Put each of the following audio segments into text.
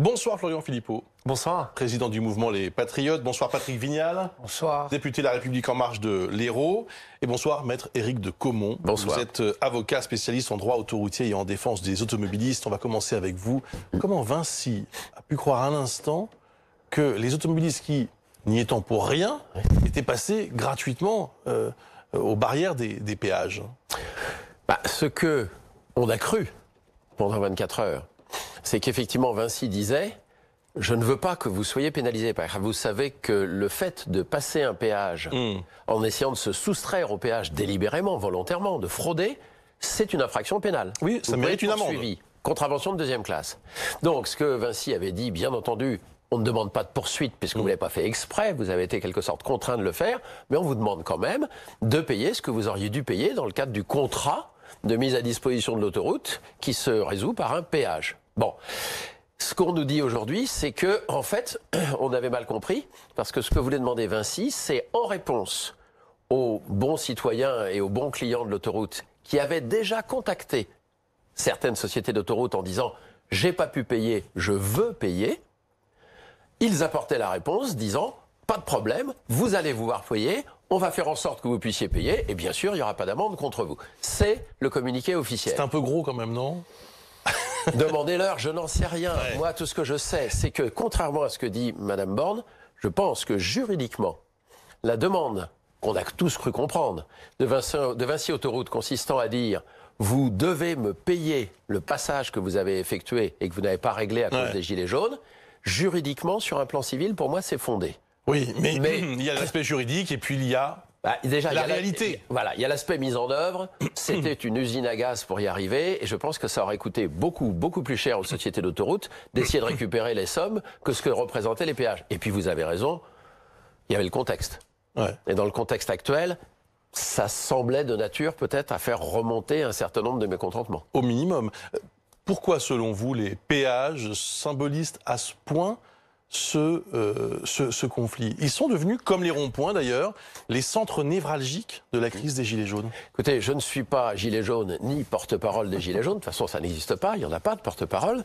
Bonsoir Florian Philippot. Bonsoir. Président du mouvement Les Patriotes. Bonsoir Patrick Vignal. Bonsoir. Député de La République En Marche de l'Hérault. Et bonsoir Maître Éric de Caumont. Bonsoir. Vous êtes avocat spécialiste en droit autoroutier et en défense des automobilistes. On va commencer avec vous. Comment Vinci a pu croire un instant que les automobilistes qui, n'y étant pour rien, étaient passés gratuitement aux barrières des péages? Ce que on a cru pendant 24 heures, c'est qu'effectivement Vinci disait « Je ne veux pas que vous soyez pénalisés ». Vous savez que le fait de passer un péage en essayant de se soustraire au péage délibérément, volontairement, de frauder, c'est une infraction pénale. Oui, ça mérite une amende. Contravention de deuxième classe. Donc ce que Vinci avait dit, bien entendu, on ne demande pas de poursuite puisque vous ne l'avez pas fait exprès, vous avez été quelque sorte contraint de le faire, mais on vous demande quand même de payer ce que vous auriez dû payer dans le cadre du contrat de mise à disposition de l'autoroute qui se résout par un péage. Bon, ce qu'on nous dit aujourd'hui, c'est que, en fait, on avait mal compris, parce que ce que voulait demander Vinci, c'est en réponse aux bons citoyens et aux bons clients de l'autoroute qui avaient déjà contacté certaines sociétés d'autoroute en disant « j'ai pas pu payer, je veux payer », ils apportaient la réponse disant « pas de problème, vous allez vous voir payer, on va faire en sorte que vous puissiez payer, et bien sûr, il n'y aura pas d'amende contre vous ». C'est le communiqué officiel. C'est un peu gros quand même, non? Demandez-leur, je n'en sais rien. Ouais. Moi, tout ce que je sais, c'est que, contrairement à ce que dit Madame Borne, je pense que juridiquement, la demande qu'on a tous cru comprendre de Vinci Autoroute consistant à dire « vous devez me payer le passage que vous avez effectué et que vous n'avez pas réglé à cause des gilets jaunes », juridiquement, sur un plan civil, pour moi, c'est fondé. Oui, mais il y a l'aspect juridique et puis il y a déjà, la réalité. Voilà, il y a l'aspect mise en œuvre. C'était une usine à gaz pour y arriver, et je pense que ça aurait coûté beaucoup plus cher aux sociétés d'autoroutes d'essayer de récupérer les sommes que ce que représentaient les péages. Et puis vous avez raison, il y avait le contexte. Ouais. Et dans le contexte actuel, ça semblait de nature peut-être à faire remonter un certain nombre de mécontentements. Au minimum. Pourquoi, selon vous, les péages symbolisent à ce point ce conflit? Ils sont devenus, comme les ronds-points d'ailleurs, les centres névralgiques de la crise des Gilets jaunes. Écoutez, je ne suis pas gilet jaune ni porte-parole des Gilets jaunes. De toute façon, ça n'existe pas, il n'y en a pas de porte-parole.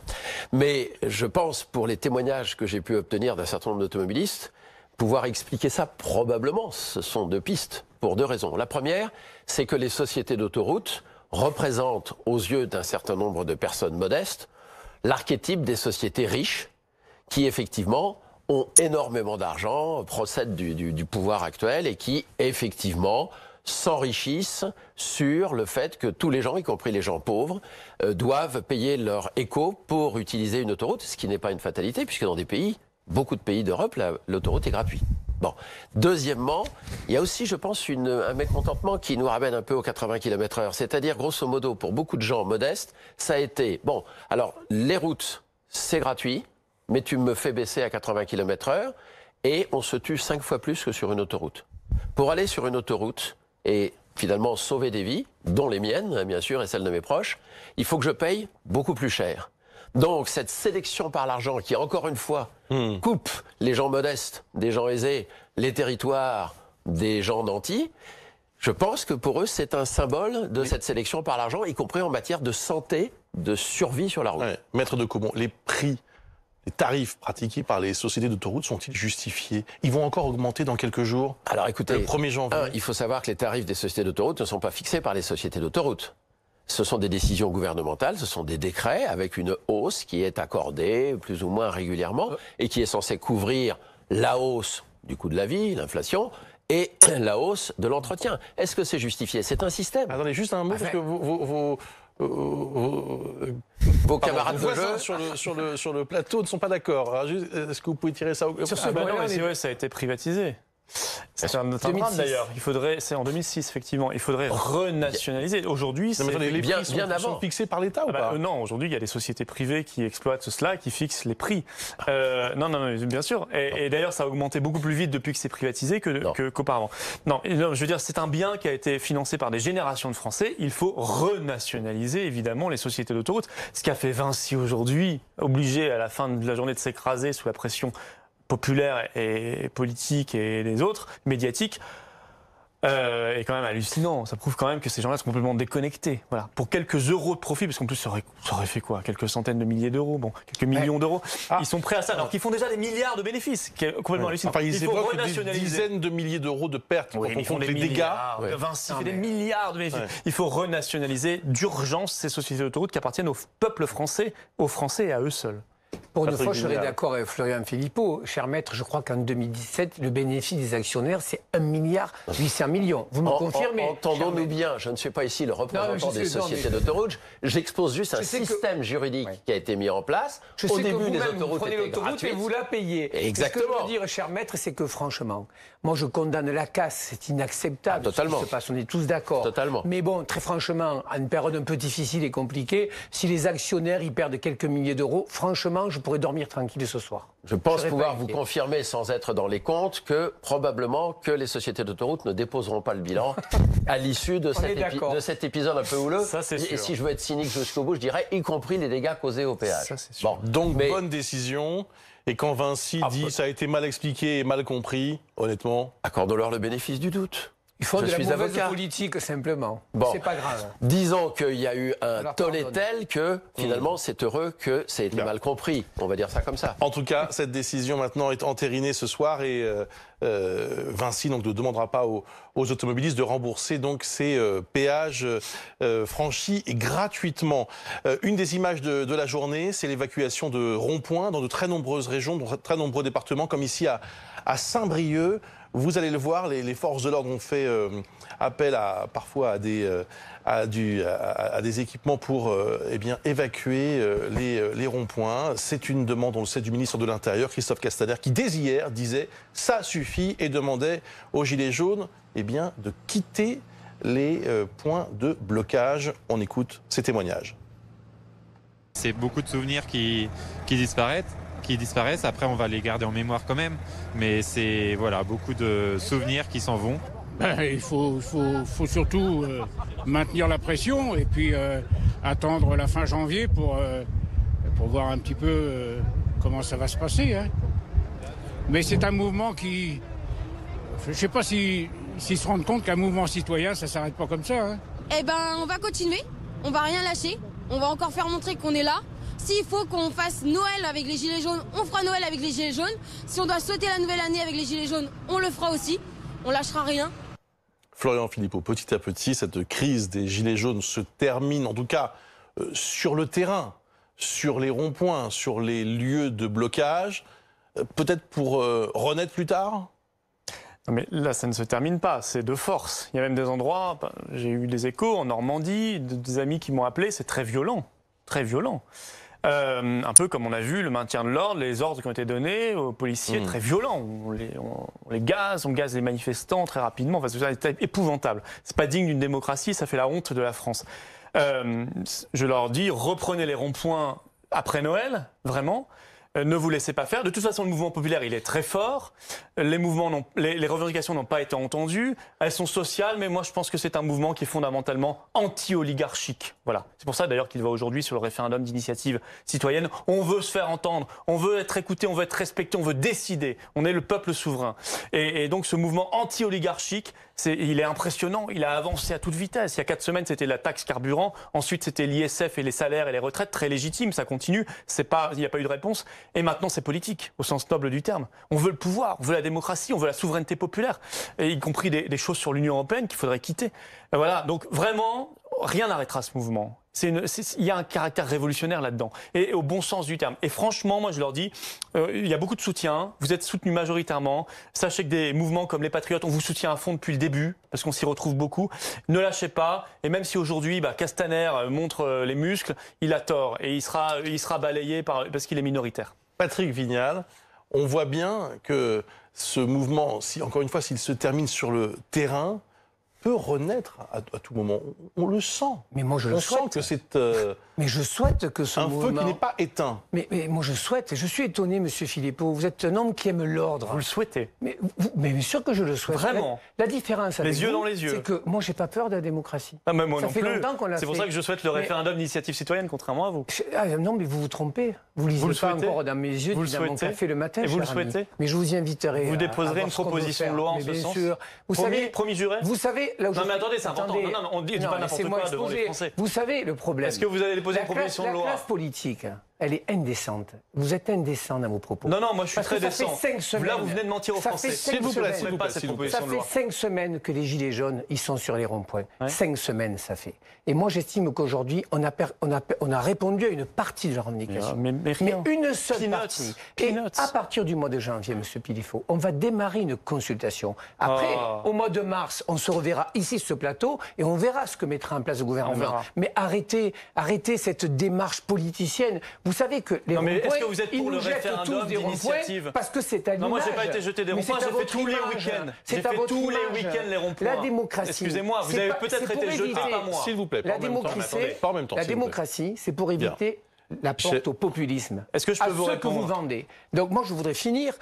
Mais je pense, pour les témoignages que j'ai pu obtenir d'un certain nombre d'automobilistes, pouvoir expliquer ça probablement. Ce sont deux pistes, pour deux raisons. La première, c'est que les sociétés d'autoroutes représentent, aux yeux d'un certain nombre de personnes modestes, l'archétype des sociétés riches, qui effectivement ont énormément d'argent, procèdent du pouvoir actuel et qui effectivement s'enrichissent sur le fait que tous les gens, y compris les gens pauvres, doivent payer leur éco pour utiliser une autoroute, ce qui n'est pas une fatalité puisque dans des pays, beaucoup de pays d'Europe, l'autoroute est gratuite. Bon. Deuxièmement, il y a aussi, je pense, un mécontentement qui nous ramène un peu aux 80 km/h. C'est-à-dire, grosso modo, pour beaucoup de gens modestes, ça a été, bon, alors, les routes, c'est gratuit, mais tu me fais baisser à 80 km/h et on se tue 5 fois plus que sur une autoroute. Pour aller sur une autoroute et finalement sauver des vies, dont les miennes, bien sûr, et celles de mes proches, il faut que je paye beaucoup plus cher. Donc cette sélection par l'argent qui, encore une fois, coupe les gens modestes des gens aisés, les territoires des gens nantis, je pense que pour eux, c'est un symbole de cette sélection par l'argent, y compris en matière de santé, de survie sur la route. Ouais. Maître de Caumont, les prix, les tarifs pratiqués par les sociétés d'autoroutes sont-ils justifiés? Ils vont encore augmenter dans quelques jours? Alors écoutez, le 1er janvier. Il faut savoir que les tarifs des sociétés d'autoroutes ne sont pas fixés par les sociétés d'autoroutes. Ce sont des décisions gouvernementales, ce sont des décrets avec une hausse qui est accordée plus ou moins régulièrement et qui est censée couvrir la hausse du coût de la vie, l'inflation, et la hausse de l'entretien. Est-ce que c'est justifié? C'est un système. Attendez, juste un mot, parce que vos camarades de jeu sur le plateau ne sont pas d'accord. Est-ce que vous pouvez tirer ça sur ce point, ça a été privatisé. C'est un drame d'ailleurs. C'est en 2006 effectivement. Il faudrait renationaliser. Aujourd'hui, c'est les bien prix sont fixés par l'État ou pas? Non, aujourd'hui il y a des sociétés privées qui exploitent cela, qui fixent les prix. Non, bien sûr. Et d'ailleurs, ça a augmenté beaucoup plus vite depuis que c'est privatisé qu'auparavant. Non, je veux dire, c'est un bien qui a été financé par des générations de Français. Il faut renationaliser évidemment les sociétés d'autoroutes. Ce qu'a fait Vinci aujourd'hui, obligé à la fin de la journée de s'écraser sous la pression populaire et politique et les autres, médiatiques, est quand même hallucinant. Ça prouve quand même que ces gens-là sont complètement déconnectés. Voilà. Pour quelques euros de profit, parce qu'en plus ça aurait fait quoi? Quelques centaines de milliers d'euros, bon, quelques millions d'euros. Ils sont prêts à ça, alors qu'ils font déjà des milliards de bénéfices, qui est complètement hallucinant. Enfin, ils évoquent des dizaines de milliers d'euros de pertes quand on compte les dégâts. Vinci fait des milliards de bénéfices. Il faut renationaliser d'urgence ces sociétés d'autoroutes qui appartiennent au peuple français, aux Français et à eux seuls. Pour une fois, je serais d'accord avec Florian Philippot. Cher maître, je crois qu'en 2017, le bénéfice des actionnaires, c'est 1,8 milliard. Vous me confirmez? Entendons-nous bien, je ne suis pas ici le représentant des sociétés d'autoroutes. J'expose juste un système juridique qui a été mis en place. Au début, les autoroutes étaient gratuites. Et vous la payez. Exactement. Ce que je veux dire, cher maître, c'est que franchement, moi je condamne la casse. C'est inacceptable. Totalement. Ce qui se passe, on est tous d'accord. Totalement. Mais bon, très franchement, à une période un peu difficile et compliquée, si les actionnaires y perdent quelques milliers d'euros, franchement, je pourrais dormir tranquille ce soir. Je pense pouvoir vous confirmer, sans être dans les comptes, que probablement que les sociétés d'autoroutes ne déposeront pas le bilan à l'issue de cet épisode un peu houleux. Ça, c'est sûr. Et si je veux être cynique jusqu'au bout, je dirais y compris les dégâts causés au péage. Ça, c'est sûr. Bon, donc bonne décision. Et quand Vinci dit ça a été mal expliqué et mal compris, honnêtement, accordons-leur le bénéfice du doute. Il faut de la mauvaise avocat. politique, simplement. Bon. C'est pas grave. Disons qu'il y a eu un tollé tel que, finalement, c'est heureux que ça ait été mal compris. On va dire ça comme ça. En tout cas, cette décision maintenant est entérinée ce soir et Vinci donc, ne demandera pas aux automobilistes de rembourser donc ces péages franchis gratuitement. Une des images de la journée, c'est l'évacuation de ronds-points dans de très nombreuses régions, dans de très nombreux départements, comme ici à Saint-Brieuc. Vous allez le voir, les forces de l'ordre ont fait appel parfois à des équipements pour évacuer les ronds-points. C'est une demande, on le sait, du ministre de l'Intérieur, Christophe Castaner, qui dès hier disait « ça suffit » et demandait aux Gilets jaunes de quitter les points de blocage. On écoute ces témoignages. C'est beaucoup de souvenirs qui disparaissent. Après, on va les garder en mémoire quand même. Mais c'est beaucoup de souvenirs qui s'en vont. Il faut surtout maintenir la pression et puis attendre la fin janvier pour voir un petit peu comment ça va se passer. Hein. Mais c'est un mouvement qui... Je ne sais pas s'ils se rendent compte qu'un mouvement citoyen, ça ne s'arrête pas comme ça. Hein. Eh ben, on va continuer. On va rien lâcher. On va encore faire montrer qu'on est là. S'il faut qu'on fasse Noël avec les Gilets jaunes, on fera Noël avec les Gilets jaunes. Si on doit sauter la nouvelle année avec les Gilets jaunes, on le fera aussi. On lâchera rien. Florian Philippot, petit à petit, cette crise des Gilets jaunes se termine, en tout cas sur le terrain, sur les ronds-points, sur les lieux de blocage, peut-être pour renaître plus tard ? Non mais là, ça ne se termine pas, c'est de force. Il y a même des endroits, j'ai eu des échos en Normandie, des amis qui m'ont appelé, c'est très violent. Très violent. Un peu comme on a vu le maintien de l'ordre, les ordres qui ont été donnés aux policiers, très violents. On les gaze, on gaze les manifestants très rapidement. Enfin, c'est épouvantable. C'est pas digne d'une démocratie, ça fait la honte de la France. Je leur dis, reprenez les ronds-points après Noël, vraiment. Ne vous laissez pas faire. De toute façon, le mouvement populaire, il est très fort. Les revendications n'ont pas été entendues. Elles sont sociales, mais moi, je pense que c'est un mouvement qui est fondamentalement anti-oligarchique. Voilà. C'est pour ça, d'ailleurs, qu'il va aujourd'hui sur le référendum d'initiative citoyenne. On veut se faire entendre. On veut être écouté. On veut être respecté. On veut décider. On est le peuple souverain. Et donc, ce mouvement anti-oligarchique, il est impressionnant. Il a avancé à toute vitesse. Il y a 4 semaines, c'était la taxe carburant. Ensuite, c'était l'ISF et les salaires et les retraites. Très légitime. Ça continue. Il n'y a pas eu de réponse. Et maintenant, c'est politique, au sens noble du terme. On veut le pouvoir, on veut la démocratie, on veut la souveraineté populaire, et y compris des choses sur l'Union européenne qu'il faudrait quitter. Et voilà, donc vraiment, rien n'arrêtera ce mouvement. Il y a un caractère révolutionnaire là-dedans, et au bon sens du terme. Et franchement, moi je leur dis, il y a beaucoup de soutien, vous êtes soutenus majoritairement. Sachez que des mouvements comme les Patriotes, on vous soutient à fond depuis le début, parce qu'on s'y retrouve beaucoup. Ne lâchez pas, et même si aujourd'hui Castaner montre les muscles, il a tort, et il sera balayé parce qu'il est minoritaire. Patrick Vignal, on voit bien que ce mouvement, encore une fois, s'il se termine sur le terrain, peut renaître à tout moment. On le sent. Mais moi, je le souhaite. On sent que Mais je souhaite que ce mouvement... Un feu qui n'est pas éteint. Mais moi, je souhaite, je suis étonné, Monsieur Philippot, vous êtes un homme qui aime l'ordre. Vous le souhaitez? Mais bien sûr que je le souhaite. Vraiment? La différence avec les yeux vous, dans les yeux. c'est que moi, j'ai pas peur de la démocratie. Ah, mais moi ça non fait plus. longtemps qu'on l'a fait. C'est pour ça que je souhaite le référendum d'initiative citoyenne, contrairement à vous. Non, mais vous vous trompez. Vous lisez Vous le pas souhaitez? encore dans mes yeux, Vous le dans mon souhaitez? café le matin, Et vous le cher ami. souhaitez? Mais je vous y inviterai. Vous déposerez à une voir ce qu'on peut proposition de faire. loi en Mais ce bien sens? sûr. Vous savez, Promis juré? Vous savez, là où Non, mais attendez, c'est important. Non, on dit pas n'importe laissez-moi quoi devant les exposer. Français. Vous savez, le problème. Est-ce que vous allez déposer une proposition de loi? La classe politique, elle est indécente. Vous êtes indécent dans vos propos. Non, moi je suis Parce très que ça fait décent. 5 semaines. Là, vous venez de mentir aux Ça Français. fait 5 semaines. s'il vous plaît, Faites pas cette Ça proposition de fait loi. 5 semaines que les Gilets jaunes, ils sont sur les ronds-points. Ouais. 5 semaines, ça fait. Et moi, j'estime qu'aujourd'hui, on a répondu à une partie de la revendication. Mais rien. une seule Peanuts. partie. Et Peanuts. à partir du mois de janvier, M. Philippot, on va démarrer une consultation. Après, au mois de mars, on se reverra ici sur ce plateau et on verra ce que mettra en place le On gouvernement. verra. Mais arrêtez cette démarche politicienne. Vous savez que les Non, mais ronds-points, est-ce que vous êtes pour ils le nous jettent référendum tous des ronds-points d'initiative? parce que c'est à l'image. Non, moi, j'ai pas été jeté des Mais ronds-points, c'est à j'ai fait votre tous les image. week-ends. C'est J'ai à fait votre tous les image. week-ends les ronds-points. La démocratie. Excusez-moi, vous c'est avez pas- peut-être c'est pour été jeté, éviter- pas moi. S'il vous plaît, pas La en même temps. démocratie, Attendez, pas en même temps, la s'il vous plaît. démocratie, c'est pour éviter la porte au populisme. Est-ce que je peux à vous ceux répondre? que vous vendez. Donc moi, je voudrais finir.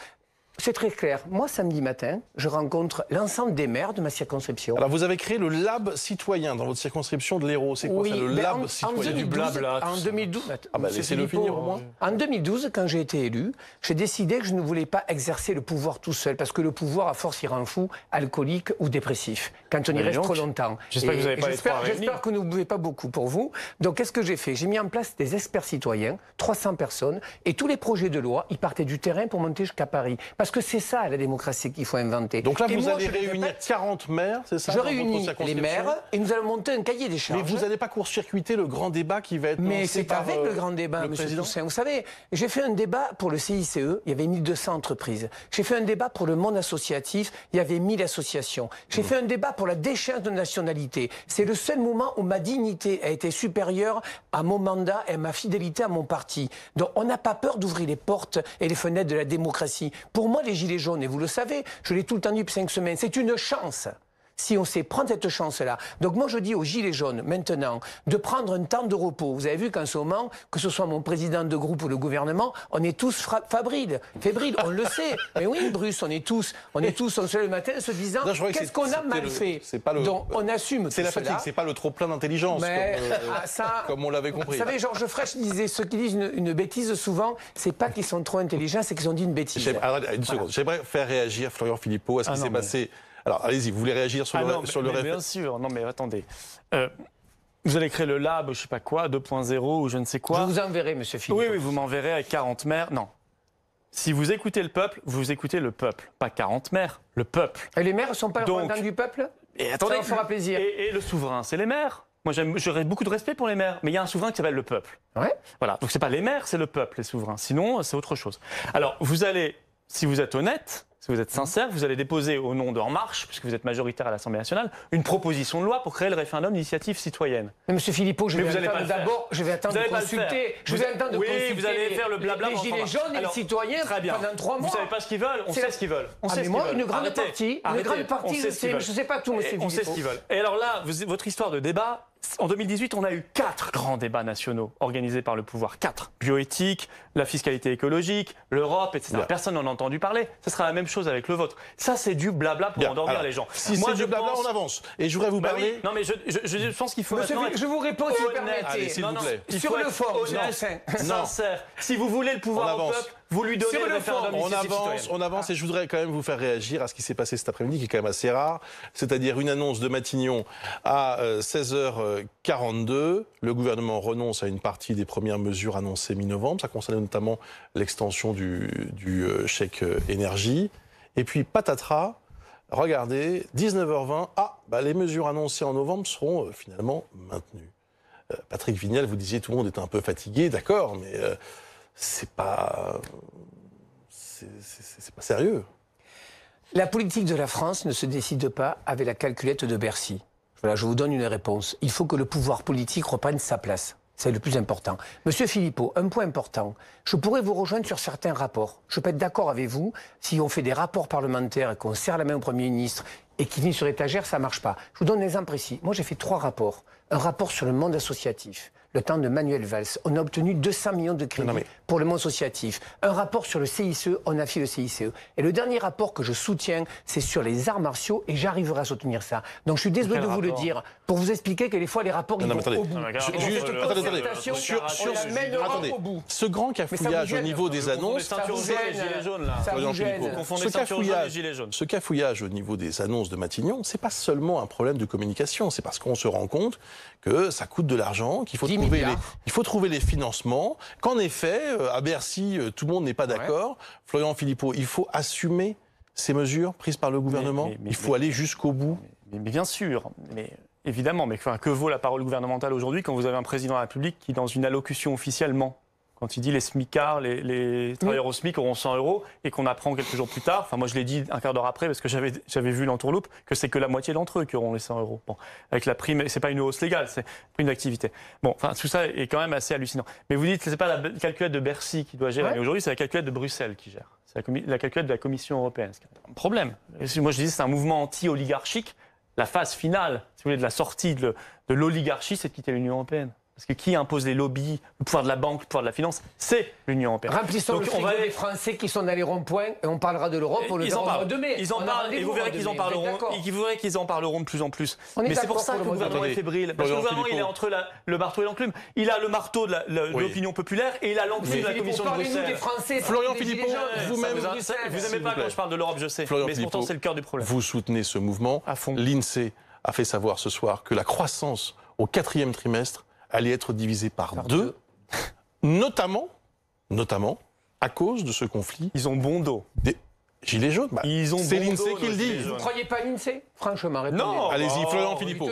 C'est très clair. Moi, samedi matin, je rencontre l'ensemble des maires de ma circonscription. Alors, vous avez créé le Lab citoyen dans votre circonscription de l'Hérault. C'est quoi ça, le ben Lab citoyen? du blabla, tout En ça. 2012, Ah bah, Monsieur laissez-le Philippot, finir, au moins. En 2012, quand j'ai été élu, j'ai décidé que je ne voulais pas exercer le pouvoir tout seul, parce que le pouvoir, à force, il rend fou, alcoolique ou dépressif, quand on y Mais reste donc, trop longtemps. j'espère que vous avez pas les trois réunis. J'espère que vous n'oubliez pas beaucoup pour vous. Donc, qu'est-ce que j'ai fait? J'ai mis en place des experts citoyens, 300 personnes, et tous les projets de loi, ils partaient du terrain pour monter jusqu'à Paris. Parce que c'est ça, la démocratie qu'il faut inventer. Donc là, Et vous moi, allez je le réunir répète, 40 maires, c'est ça? je dans votre réunis les circonscription? maires et nous allons monter un cahier des charges. Mais vous n'allez pas court-circuiter le grand débat qui va être Mais lancé c'est par, avec le grand débat, le Monsieur président. Toussaint. Vous savez, j'ai fait un débat pour le CICE, il y avait 1200 entreprises. J'ai fait un débat pour le monde associatif, il y avait 1000 associations. J'ai fait un débat pour la déchéance de nationalité. C'est le seul moment où ma dignité a été supérieure à mon mandat et à ma fidélité à mon parti. Donc on n'a pas peur d'ouvrir les portes et les fenêtres de la démocratie. Pour moi, les Gilets jaunes, et vous le savez, je l'ai tout le temps dit depuis 5 semaines, c'est une chance. Si on sait prendre cette chance-là. Donc moi, je dis aux Gilets jaunes, maintenant, de prendre un temps de repos. Vous avez vu qu'en ce moment, que ce soit mon président de groupe ou le gouvernement, on est tous fébriles, on le sait. Mais oui, Bruce, on se lève le matin se disant, Non, je croyais que qu'est-ce qu'on a c'était mal le- fait? c'est pas le- Donc on assume C'est tout la cela. fatigue, c'est pas le trop plein d'intelligence, Mais comme, comme on l'avait compris. Vous savez, Georges Frêche disait, ceux qui disent une bêtise souvent, c'est pas qu'ils sont trop intelligents, c'est qu'ils ont dit une bêtise. Alors, une seconde. J'aimerais faire réagir Florian Philippot à ce qui s'est passé. Alors, allez-y, vous voulez réagir sur le mais bien sûr. Non, mais attendez. Vous allez créer le Lab, je sais pas quoi, 2.0 ou je ne sais quoi. Je vous enverrai, Monsieur Philippot. Oui, vous m'enverrez avec 40 maires. Non. Si vous écoutez le peuple, vous écoutez le peuple. Pas 40 maires, le peuple. Et les maires ne sont pas Donc- représentants du peuple? Et attendez, Ça leur fera plaisir. Et le souverain, c'est les maires. Moi, j'aurais beaucoup de respect pour les maires, mais il y a un souverain qui s'appelle le peuple. Ouais. Voilà. Donc c'est pas les maires, c'est le peuple, les souverains. Sinon, c'est autre chose. Alors, vous allez, si vous êtes honnête, si vous êtes sincère, vous allez déposer au nom de En Marche, puisque vous êtes majoritaire à l'Assemblée nationale, une proposition de loi pour créer le référendum d'initiative citoyenne. Mais Monsieur Philippot, je Mais vais vous allez attendre pas le faire. d'abord, je vais attendre Vous de allez pas le faire. consulter. Je vais attendre de Oui, consulter vous allez faire le blabla. les mais Gilets enfin, jaunes et alors, les citoyens très bien. pendant 3 mois. Vous savez pas ce qu'ils veulent. On C'est sait la- ce qu'ils veulent. On Ah, sait mais ce moi, qu'ils veulent. une grande Arrêtez. partie, Arrêtez. une grande partie, On je sait ce sais, qu'ils veulent. je sais pas tout, Monsieur On sait Philippot. ce qu'ils veulent. Et alors là, votre histoire de débat, en 2018, on a eu 4 grands débats nationaux organisés par le pouvoir. 4. Bioéthique, la fiscalité écologique, l'Europe, etc. Bien. Personne n'en a entendu parler. Ce sera la même chose avec le vôtre. Ça, c'est du blabla pour Bien. endormir Alors, les gens. Si Moi, c'est du blabla, on avance. Et je voudrais vous Bah parler. oui. Non, mais je pense qu'il faut Monsieur maintenant Philippot, être je vous réponds si vous honnête. permettez. Allez, s'il vous plaît. Il Sur faut le être fond, honnête, Non. sincère. Si vous voulez le pouvoir On au avance. peuple, vous lui donnez Sur le le référendum fond, d'initiative citoyenne. On avance et je voudrais quand même vous faire réagir à ce qui s'est passé cet après-midi, qui est quand même assez rare, c'est-à-dire une annonce de Matignon à 16h42. Le gouvernement renonce à une partie des premières mesures annoncées mi-novembre. Ça concernait notamment l'extension du chèque énergie. Et puis patatras, regardez, 19h20, les mesures annoncées en novembre seront finalement maintenues. Patrick Vignal, vous disiez tout le monde était un peu fatigué, d'accord, mais c'est pas sérieux. La politique de la France ne se décide pas avec la calculette de Bercy. Voilà, je vous donne une réponse. Il faut que le pouvoir politique reprenne sa place. C'est le plus important. Monsieur Philippot, un point important. Je pourrais vous rejoindre sur certains rapports. Je peux être d'accord avec vous. Si on fait des rapports parlementaires et qu'on serre la main au Premier ministre et qu'il finit sur étagère, ça ne marche pas. Je vous donne un exemple précis. Moi, j'ai fait 3 rapports. Un rapport sur le monde associatif, le temps de Manuel Valls. On a obtenu 200 millions de crédits pour le monde associatif. Un rapport sur le CICE, on a fait le CICE. Et le dernier rapport que je soutiens, c'est sur les arts martiaux et j'arriverai à soutenir ça. Donc je suis désolé de vous le dire, pour vous expliquer que des fois les rapports ils vont au bout. Ce grand cafouillage au niveau des annonces, ce cafouillage au niveau des annonces de Matignon, c'est pas seulement un problème de communication, c'est parce qu'on se rend compte que ça coûte de l'argent, qu'il faut trouver les financements, qu'en effet, à Bercy, tout le monde n'est pas d'accord. Florian Philippot, il faut assumer ces mesures prises par le gouvernement. Il faut aller jusqu'au bout. Mais bien sûr, mais évidemment. Mais que vaut la parole gouvernementale aujourd'hui quand vous avez un président de la République qui, dans une allocution officielle, ment ? Quand il dit les smicards, les travailleurs au SMIC auront 100 € et qu'on apprend quelques jours plus tard, enfin moi je l'ai dit un quart d'heure après parce que j'avais vu l'entourloupe, que c'est que la moitié d'entre eux qui auront les 100 €. Bon, avec la prime, c'est pas une hausse légale, c'est une activité. Bon, enfin tout ça est quand même assez hallucinant. Mais vous dites que c'est pas la calculette de Bercy qui doit gérer, mais aujourd'hui c'est la calculette de Bruxelles qui gère. C'est la calculette de la Commission européenne. C'est un problème. Et moi je dis c'est un mouvement anti-oligarchique. La phase finale, si vous voulez, de la sortie de l'oligarchie, c'est de quitter l'Union européenne. Parce que qui impose les lobbies, le pouvoir de la banque, le pouvoir de la finance, c'est l'Union européenne. Remplissons le frigo des Français qui sont dans les ronds-points et on parlera de l'Europe pour le mois de mai. Ils en parlent et vous verrez qu'ils en parleront. Et vous verrez qu'ils en parleront de plus en plus. Mais c'est pour ça que le gouvernement est fébrile. Parce que le gouvernement, il est entre le marteau et l'enclume. Il a le marteau de l'opinion populaire et il a l'enclume de la Commission de Bruxelles. Florian Philippot, vous-même, vous n'aimez pas quand je parle de l'Europe, je sais. Mais pourtant, c'est le cœur du problème. Vous soutenez ce mouvement. À fond. L'INSEE a fait savoir ce soir que la croissance au 4e trimestre allait être divisée par 2, notamment à cause de ce conflit. Ils ont bon dos. Des gilets jaunes. C'est l'INSEE qui le dit. Vous ne croyez pas l'INSEE ? Franchement, répondez. Non, allez-y, Florian Philippot.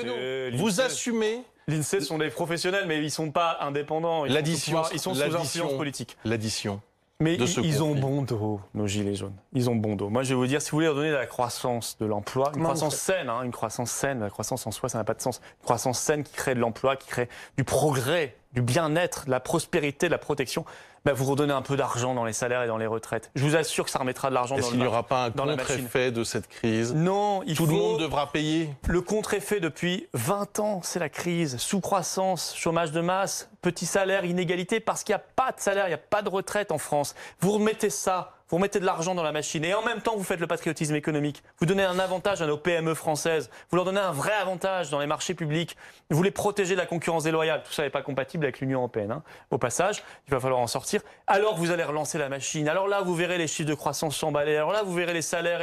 Vous assumez. L'INSEE sont des professionnels, mais ils ne sont pas indépendants. Ils sont sous influence politique. L'addition. Mais ils ont bon dos, nos gilets jaunes. Ils ont bon dos. Moi, je vais vous dire, si vous voulez leur donner de la croissance de l'emploi, une croissance saine, la croissance en soi, ça n'a pas de sens. Une croissance saine qui crée de l'emploi, qui crée du progrès, du bien-être, de la prospérité, de la protection, vous redonnez un peu d'argent dans les salaires et dans les retraites. Je vous assure que ça remettra de l'argent dans la machine. Est-ce qu'il n'y aura pas un contre-effet de cette crise ? Non, tout le monde devra payer. Le contre-effet depuis 20 ans, c'est la crise. Sous-croissance, chômage de masse, petit salaire, inégalité, parce qu'il n'y a pas de salaire, il n'y a pas de retraite en France. Vous remettez ça. Vous mettez de l'argent dans la machine et en même temps vous faites le patriotisme économique. Vous donnez un avantage à nos PME françaises. Vous leur donnez un vrai avantage dans les marchés publics. Vous les protégez de la concurrence déloyale. Tout ça n'est pas compatible avec l'Union européenne. Au passage, il va falloir en sortir. Alors vous allez relancer la machine. Alors là, vous verrez les chiffres de croissance s'emballer. Alors là, vous verrez les salaires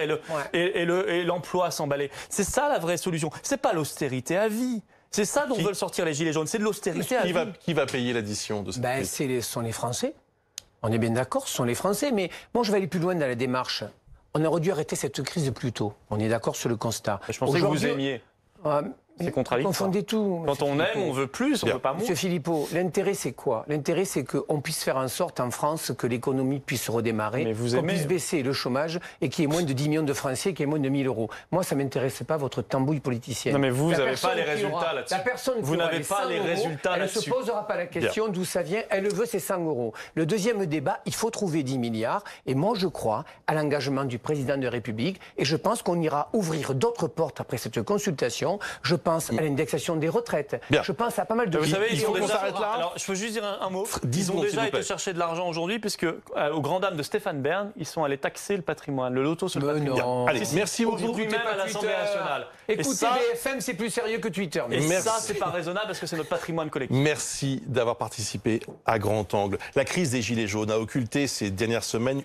et l'emploi s'emballer. C'est ça la vraie solution. C'est pas l'austérité à vie. C'est ça dont veulent sortir les gilets jaunes. C'est de l'austérité à vie. Qui va payer l'addition de cette crise ? Ce sont les Français. On est bien d'accord, ce sont les Français, mais bon, je vais aller plus loin dans la démarche. On aurait dû arrêter cette crise plus tôt. On est d'accord sur le constat. Je pensais que vous aimiez. C'est contradictoire. Confondez tout. Quand on aime, on veut plus, on veut pas moins. Monsieur Philippot, l'intérêt c'est quoi ? L'intérêt c'est qu'on puisse faire en sorte en France que l'économie puisse redémarrer, qu'on puisse baisser le chômage et qu'il y ait moins de 10 millions de Français, qu'il y ait moins de 1 000 €. Moi, ça ne m'intéresse pas votre tambouille politicienne. Non mais vous n'avez pas les résultats là-dessus. La personne vous n'avez pas les résultats là-dessus. Elle ne se posera pas la question d'où ça vient. Elle le veut, c'est 100 €. Le deuxième débat, il faut trouver 10 milliards. Et moi, je crois à l'engagement du président de la République et je pense qu'on ira ouvrir d'autres portes après cette consultation. Je pense à l'indexation des retraites. Bien. Je pense à pas mal de... Vous savez, il faut qu'on s'arrête là. Alors, je peux juste dire un mot. Ils ont déjà été chercher de l'argent aujourd'hui, puisque au grand dam de Stéphane Bern, ils sont allés taxer le patrimoine, le loto sur le patrimoine. Non. Allez, merci beaucoup. Aujourd'hui même à l'Assemblée nationale. Écoutez, BFM, c'est plus sérieux que Twitter. Et ça, c'est pas raisonnable parce que c'est notre patrimoine collectif. Merci d'avoir participé à Grand Angle. La crise des Gilets jaunes a occulté ces dernières semaines